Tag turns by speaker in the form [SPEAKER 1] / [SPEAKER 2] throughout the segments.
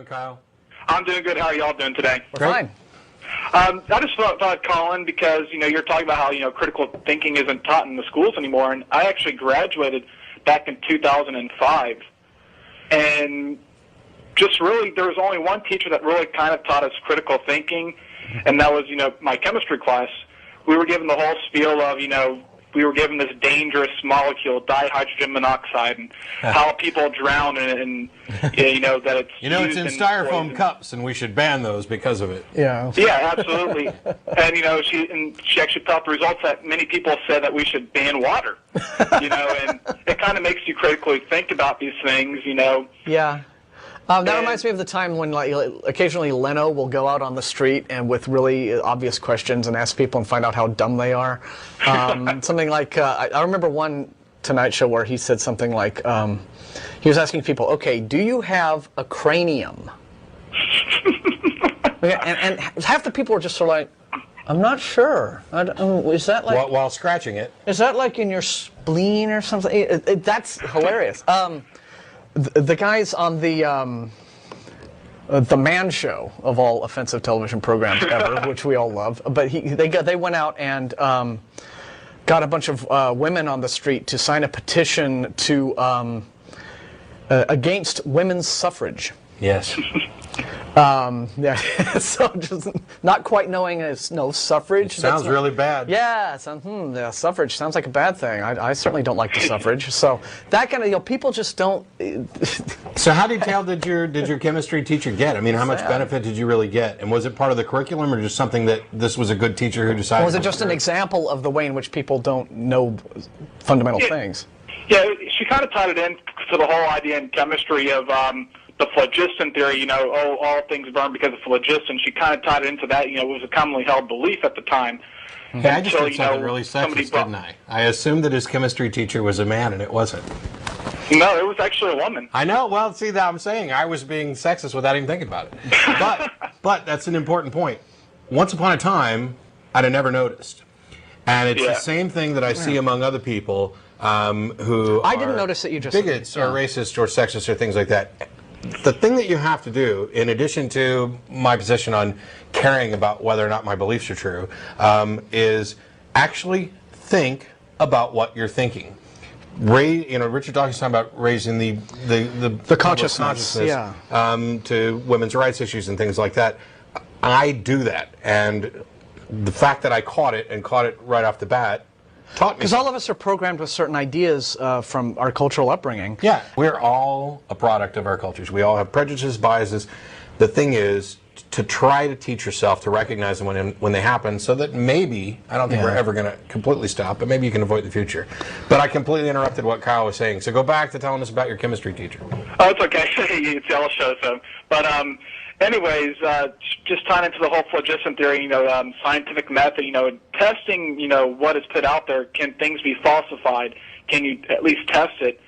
[SPEAKER 1] doing, Kyle?
[SPEAKER 2] I'm doing good. How are y'all doing today?
[SPEAKER 3] We're fine.
[SPEAKER 2] I just thought I'd call in because, you're talking about how, critical thinking isn't taught in the schools anymore. And I actually graduated back in 2005. And just really, there was only one teacher that really kind of taught us critical thinking, and that was, my chemistry class. We were given the whole spiel of, we were given this dangerous molecule, dihydrogen monoxide, and how people drown in it, and that it's
[SPEAKER 1] it's in styrofoam cups, and we should ban those because of it.
[SPEAKER 3] Yeah.
[SPEAKER 2] Yeah, absolutely. And she actually put out the results that many people said that we should ban water. And it kind of makes you critically think about these things.
[SPEAKER 3] Yeah. That reminds me of the time when, occasionally Leno will go out on the street and with really obvious questions and ask people and find out how dumb they are. Something like, I remember one Tonight Show where he said something like, he was asking people, okay, do you have a cranium? and half the people were just sort of like, I'm not sure. Is that like...
[SPEAKER 1] While scratching it.
[SPEAKER 3] Is that like in your spleen or something? That's hilarious. The guys on the Man Show, of all offensive television programs ever, which we all love, but they went out and got a bunch of women on the street to sign a petition to against women's suffrage.
[SPEAKER 1] Yes.
[SPEAKER 3] Yeah. So just not quite knowing suffrage.
[SPEAKER 1] Sounds really bad.
[SPEAKER 3] Yeah, suffrage sounds like a bad thing. I certainly don't like the suffrage. So that kind of people just don't.
[SPEAKER 1] So how detailed did your chemistry teacher get? I mean, how much benefit did you really get? And was it part of the curriculum, or just something that this was a good teacher who decided? Or
[SPEAKER 3] was it just an example of the way in which people don't know fundamental things?
[SPEAKER 2] Yeah, she kind of tied it in to the whole idea in chemistry of the phlogiston theory, all things burn because of phlogiston. She kind of tied it into that, it was a commonly held belief at the time.
[SPEAKER 1] Okay, I just did something really sexist, didn't I? I assumed that his chemistry teacher was a man, and it wasn't.
[SPEAKER 2] No, it was actually a woman.
[SPEAKER 1] I know. Well, see, that I'm saying I was being sexist without even thinking about it. But that's an important point. Once upon a time, I'd have never noticed. And it's the same thing that I see among other people who
[SPEAKER 3] I didn't notice that you just
[SPEAKER 1] bigots or racist or sexist or things like that. The thing that you have to do, in addition to my position on caring about whether or not my beliefs are true, is actually think about what you're thinking. Richard Dawkins talking about raising the consciousness to women's rights issues and things like that. I do that, and the fact that I caught it right off the bat taught me.
[SPEAKER 3] Because all of us are programmed with certain ideas from our cultural upbringing.
[SPEAKER 1] Yeah, we're all a product of our cultures. We all have prejudices, biases. The thing is to try to teach yourself to recognize them when they happen, so that maybe, I don't think we're ever going to completely stop, but maybe you can avoid the future. But I completely interrupted what Kyle was saying, so go back to telling us about your chemistry teacher.
[SPEAKER 2] Oh, it's okay. It's y'all show, so. But anyways, just tying into the whole phlogiston theory, scientific method, testing, what is put out there. Can things be falsified? Can you at least test it?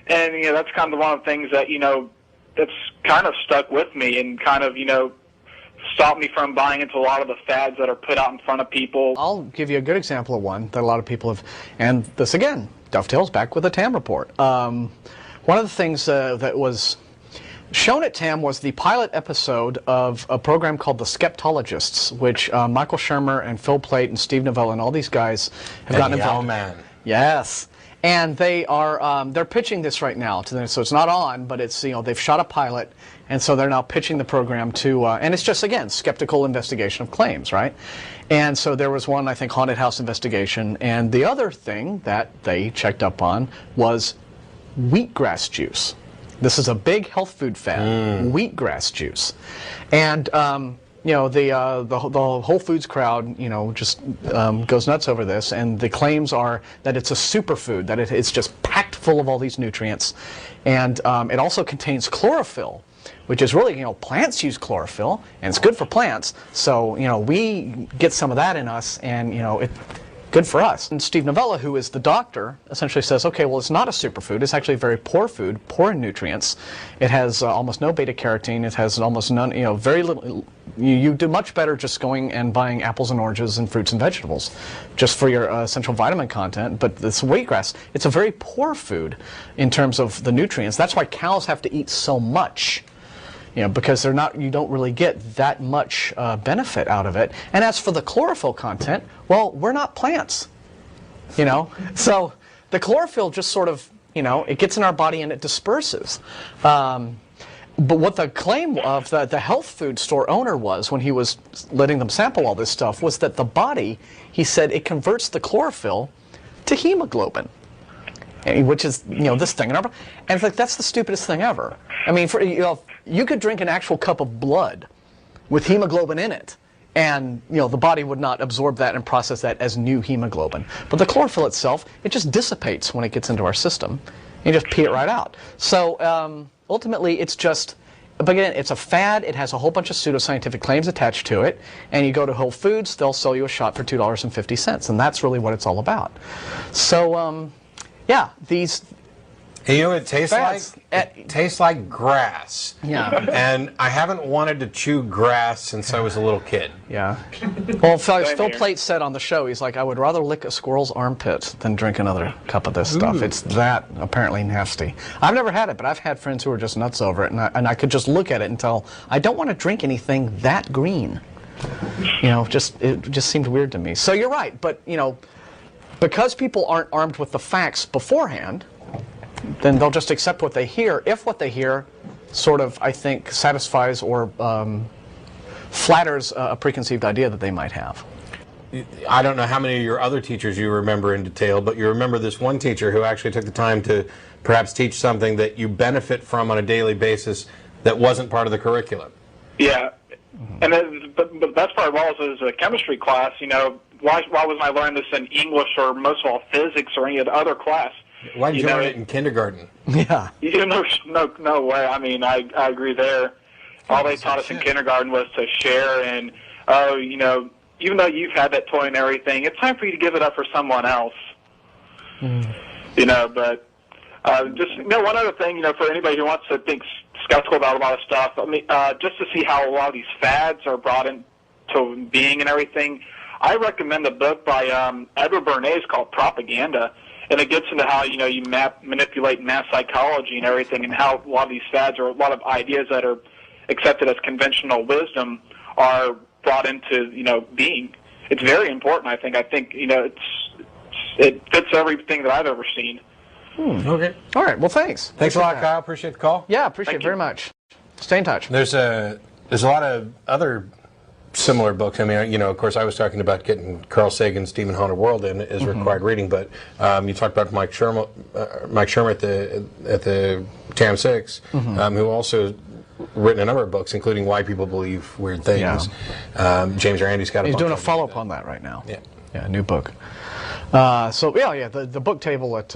[SPEAKER 2] And, that's kind of one of the things that, that's kind of stuck with me and kind of, stopped me from buying into a lot of the fads that are put out in front of people.
[SPEAKER 3] I'll give you a good example of one that a lot of people have, and this again dovetails back with the TAM report. One of the things that was shown at TAM was the pilot episode of a program called The Skeptologists, which Michael Shermer and Phil Plait and Steve Novella and all these guys have gotten involved.
[SPEAKER 1] Man.
[SPEAKER 3] Yes. And they are they're pitching this right now to them, so it's not on, but it's they've shot a pilot, and so they're now pitching the program to and it's just again skeptical investigation of claims, right? And so there was one, I think, haunted house investigation, and the other thing that they checked up on was wheatgrass juice. This is a big health food fad, wheatgrass juice, and the Whole Foods crowd, just goes nuts over this, and the claims are that it's a superfood, that it's just packed full of all these nutrients, and it also contains chlorophyll, which is really, plants use chlorophyll, and it's good for plants, so, we get some of that in us, and, it's good for us. And Steve Novella, who is the doctor, essentially says, okay, well, it's not a superfood. It's actually a very poor food, poor in nutrients. It has almost no beta-carotene. It has almost none, very little. You do much better just going and buying apples and oranges and fruits and vegetables just for your essential vitamin content. But this wheatgrass, it's a very poor food in terms of the nutrients. That's why cows have to eat so much. because they're not, you don't really get that much benefit out of it. And as for the chlorophyll content, well, we're not plants, so the chlorophyll just sort of, it gets in our body and it disperses. But what the claim of the health food store owner was when he was letting them sample all this stuff was that the body, he said, it converts the chlorophyll to hemoglobin, which is, this thing in our body. And it's like, that's the stupidest thing ever. I mean, you could drink an actual cup of blood with hemoglobin in it, and the body would not absorb that and process that as new hemoglobin. But the chlorophyll itself, it just dissipates when it gets into our system. You just pee it right out. So ultimately, it's just, but again, it's a fad. It has a whole bunch of pseudoscientific claims attached to it. And you go to Whole Foods, they'll sell you a shot for $2.50, and that's really what it's all about. So, yeah, these.
[SPEAKER 1] It tastes
[SPEAKER 3] fads,
[SPEAKER 1] like it tastes like grass.
[SPEAKER 3] Yeah.
[SPEAKER 1] And I haven't wanted to chew grass since I was a little kid.
[SPEAKER 3] Yeah. Well, Phil Plait said on the show, he's like, I would rather lick a squirrel's armpit than drink another cup of this stuff. It's that apparently nasty. I've never had it, but I've had friends who are just nuts over it, and I could just look at it and tell, I don't want to drink anything that green. It just seemed weird to me. So you're right, but because people aren't armed with the facts beforehand, then they'll just accept what they hear, if what they hear sort of, I think, satisfies or flatters a preconceived idea that they might have.
[SPEAKER 1] I don't know how many of your other teachers you remember in detail, but you remember this one teacher who actually took the time to perhaps teach something that you benefit from on a daily basis that wasn't part of the curriculum.
[SPEAKER 2] Yeah, and but the best part of all is a chemistry class. Why wasn't I learning this in English or most of all physics or any other class?
[SPEAKER 1] Why did you learn it in kindergarten?
[SPEAKER 3] Yeah.
[SPEAKER 2] No way. I mean, I agree there. All they taught us in kindergarten was to share, and even though you've had that toy and everything, it's time for you to give it up for someone else. But just one other thing, for anybody who wants to think skeptical about a lot of stuff, I mean, just to see how a lot of these fads are brought into being and everything, I recommend a book by Edward Bernays called Propaganda. And it gets into how, you manipulate mass psychology and everything, and how a lot of these fads or a lot of ideas that are accepted as conventional wisdom are brought into, being. It's very important, I think. I think, it fits everything that I've ever seen.
[SPEAKER 1] Okay.
[SPEAKER 3] All right. Well, thanks.
[SPEAKER 1] Thanks a lot, Kyle. Appreciate the call.
[SPEAKER 3] Yeah, appreciate it very much. Stay in touch.
[SPEAKER 1] There's a lot of other similar books. I mean, of course, I was talking about getting Carl Sagan's Demon Haunted World in as required reading, but you talked about Mike Shermer at the TAM 6, who also written a number of books, including Why People Believe Weird Things.
[SPEAKER 3] Yeah.
[SPEAKER 1] James Randy's got a
[SPEAKER 3] He's
[SPEAKER 1] bunch
[SPEAKER 3] doing a
[SPEAKER 1] of
[SPEAKER 3] follow-up on that right now.
[SPEAKER 1] Yeah.
[SPEAKER 3] Yeah, a new book. The book table at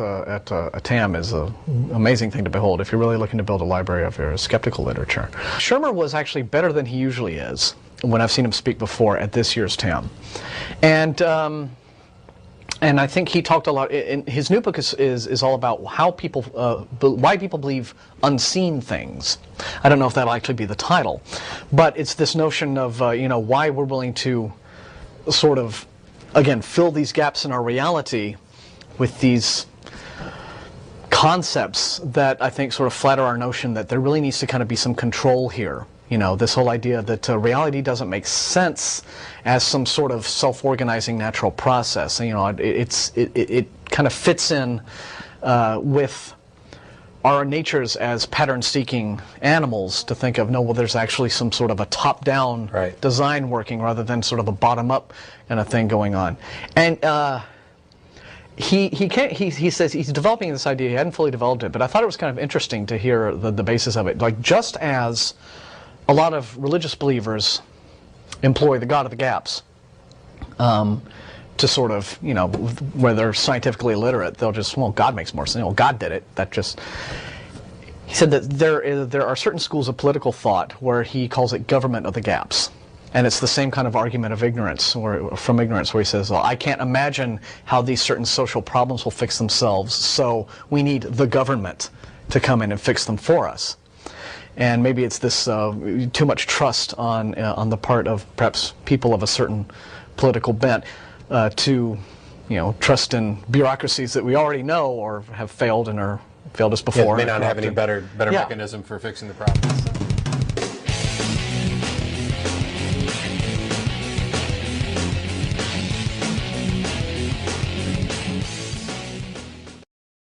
[SPEAKER 3] TAM is an amazing thing to behold if you're really looking to build a library of your skeptical literature. Shermer was actually better than he usually is when I've seen him speak before at this year's TAM. And I think he talked a lot, his new book is all about how people, why people believe unseen things. I don't know if that'll actually be the title, but it's this notion of, why we're willing to sort of, again, fill these gaps in our reality with these concepts that I think sort of flatter our notion that there really needs to kind of be some control here. This whole idea that reality doesn't make sense as some sort of self-organizing natural process. It kind of fits in with our natures as pattern-seeking animals to think of, no, well, there's actually some sort of a top-down design working rather than sort of a bottom-up kind of thing going on. And he says he's developing this idea. He hadn't fully developed it, but I thought it was kind of interesting to hear the basis of it. Like, just as a lot of religious believers employ the God of the gaps to sort of, where they're scientifically illiterate, they'll just, well, God makes more sense. God did it. He said that there are certain schools of political thought where he calls it government of the gaps. And it's the same kind of argument of ignorance, or from ignorance, where he says, well, I can't imagine how these certain social problems will fix themselves, so we need the government to come in and fix them for us. And maybe it's this too much trust on the part of perhaps people of a certain political bent to trust in bureaucracies that we already know or have failed and are failed us before.
[SPEAKER 1] May not have any better mechanism for fixing the problems.